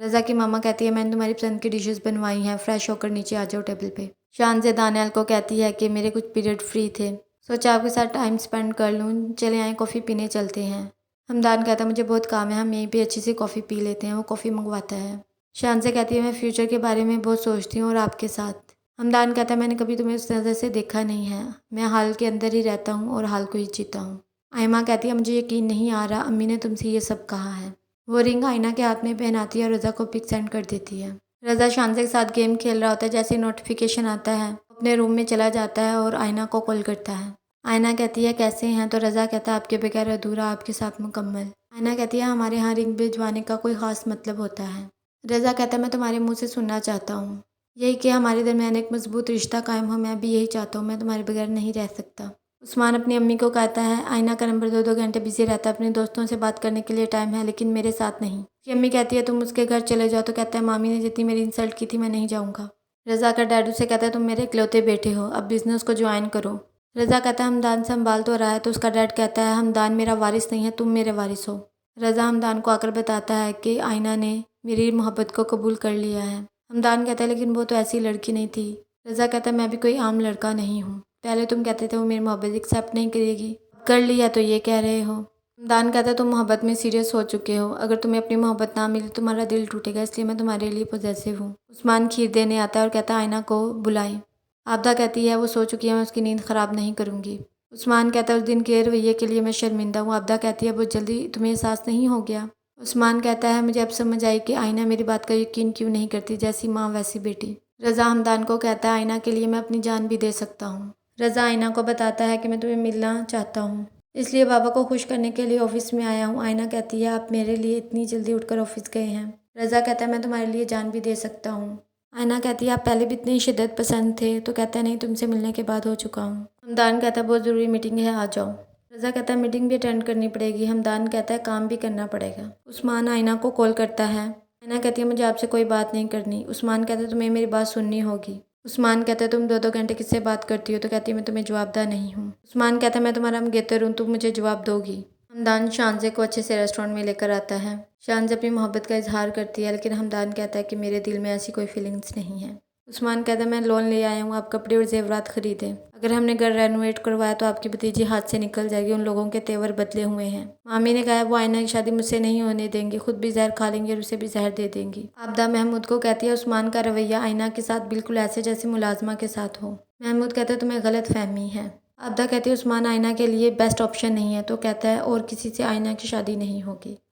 रज़ा की मामा कहती है मैंने तुम्हारी पसंद की डिशेस बनवाई हैं, फ्रेश होकर नीचे आ जाओ टेबल पे। शान से दानियाल को कहती है कि मेरे कुछ पीरियड फ्री थे, सोचा आपके साथ टाइम स्पेंड कर लूँ, चले आए कॉफ़ी पीने चलते हैं। हमदान कहता है मुझे बहुत काम है, हम यहीं पे अच्छी सी कॉफ़ी पी लेते हैं। वो कॉफ़ी मंगवाता है। शान से कहती है मैं फ्यूचर के बारे में बहुत सोचती हूँ और आपके साथ। हमदान कहता है मैंने कभी तुम्हें उस नज़र से देखा नहीं है, मैं हाल के अंदर ही रहता हूँ और हाल को ही जीता हूँ। आयमा कहती है मुझे यकीन नहीं आ रहा अम्मी ने तुमसे ये सब कहा है। वो रिंग आयना के हाथ में पहनाती है और रज़ा को पिक सेंड कर देती है। रज़ा शान के साथ गेम खेल रहा होता है, जैसे नोटिफिकेशन आता है अपने रूम में चला जाता है और आयना को कॉल करता है। आयना कहती है कैसे हैं, तो रज़ा कहता है आपके बगैर अधूरा, आपके साथ मुकम्मल। आयना कहती है हमारे यहाँ रिंग भिजवाने का कोई ख़ास मतलब होता है। रज़ा कहता है मैं तुम्हारे मुंह से सुनना चाहता हूँ, यही कि हमारे दरमियान एक मजबूत रिश्ता कायम हो। मैं भी यही चाहता हूँ, मैं तुम्हारे बगैर नहीं रह सकता। उस्मान अपनी अम्मी को कहता है आयना का नंबर 2-2 घंटे बिजी रहता है, अपने दोस्तों से बात करने के लिए टाइम है लेकिन मेरे साथ नहीं। उसकी अम्मी कहती है तुम उसके घर चले जाओ, तो कहता है मामी ने जितनी मेरी इंसल्ट की थी मैं नहीं जाऊँगा। रज़ा का डैडू से कहता है तुम मेरे इकलौते बेटे हो, अब बिज़नेस को ज्वाइन करो। रज़ा कहता है हमदान संभाल तो रहा है, तो उसका डैड कहता है हमदान मेरा वारिस नहीं है, तुम मेरे वारिस हो। रज़ा हमदान को आकर बताता है कि आयना ने मेरी मोहब्बत को कबूल कर लिया है। हमदान कहता है लेकिन वो तो ऐसी लड़की नहीं थी। रज़ा कहता है मैं भी कोई आम लड़का नहीं हूँ, पहले तुम कहते थे वो मेरी मोहब्बत एक्सेप्ट नहीं करेगी, कर लिया तो ये कह रहे हो। हमदान कहता है तुम मोहब्बत में सीरियस हो चुके हो, अगर तुम्हें अपनी मोहब्बत ना मिली तो तुम्हारा दिल टूटेगा, इसलिए मैं तुम्हारे लिए पॉजेसिव हूँ। उस्मान खीर देने आता है और कहता है आयना को बुलाएं। आबदा कहती है वो सो चुकी है, मैं उसकी नींद ख़राब नहीं करूँगी। उस्मान कहता है उस दिन के रवैये के लिए मैं शर्मिंदा हूँ। आबदा कहती है बहुत जल्दी तुम्हें एहसास नहीं हो गया। उस्मान कहता है मुझे अब समझ आई कि आयना मेरी बात का यकीन क्यों नहीं करती, जैसी माँ वैसी बेटी। रज़ा हमदान को कहता है आयना के लिए मैं अपनी जान भी दे सकता हूँ। रज़ा आयना को बताता है कि मैं तुम्हें मिलना चाहता हूँ, इसलिए बाबा को खुश करने के लिए ऑफिस में आया हूँ। आयना कहती है आप मेरे लिए इतनी जल्दी उठकर ऑफिस गए हैं। रज़ा कहता है मैं तुम्हारे लिए जान भी दे सकता हूँ। आयना कहती है आप पहले भी इतनी शिद्दत पसंद थे, तो कहता है नहीं तुमसे मिलने के बाद हो चुका हूँ। हमदान कहता है बहुत ज़रूरी मीटिंग है, आ जाओ। रज़ा कहता है मीटिंग भी अटेंड करनी पड़ेगी। हमदान कहता है काम भी करना पड़ेगा। उस्मान आयना को कॉल करता है। आयना कहती है मुझे आपसे कोई बात नहीं करनी। उस्मान कहता है तुम्हें मेरी बात सुननी होगी। उस्मान कहता है तुम 2-2 घंटे किससे बात करती हो, तो कहती है मैं तुम्हें जवाबदार नहीं हूँ। उस्मान कहता है मैं तुम्हारा मंगेतर हूँ, तुम मुझे जवाब दोगी। हमदान शानज़े को अच्छे से रेस्टोरेंट में लेकर आता है। शानज़ अपनी मोहब्बत का इजहार करती है, लेकिन हमदान कहता है कि मेरे दिल में ऐसी कोई फीलिंग्स नहीं है। उस्मान कहता है मैं लोन ले आया हूँ, आप कपड़े और जेवरात खरीदें। अगर हमने घर रेनोवेट करवाया तो आपकी भतीजी हाथ से निकल जाएगी, उन लोगों के तेवर बदले हुए हैं। मामी ने कहा है वो आयना की शादी मुझसे नहीं होने देंगे, खुद भी जहर खा लेंगी और उसे भी जहर दे देंगी। आबदा महमूद को कहती है उस्मान का रवैया आयना के साथ बिल्कुल ऐसे जैसे मुलाजमा के साथ हो। महमूद कहता है तुम्हें गलत फहमी है। आबदा कहती है उस्मान आयना के लिए बेस्ट ऑप्शन नहीं है, तो कहता है और किसी से आयना की शादी नहीं होगी।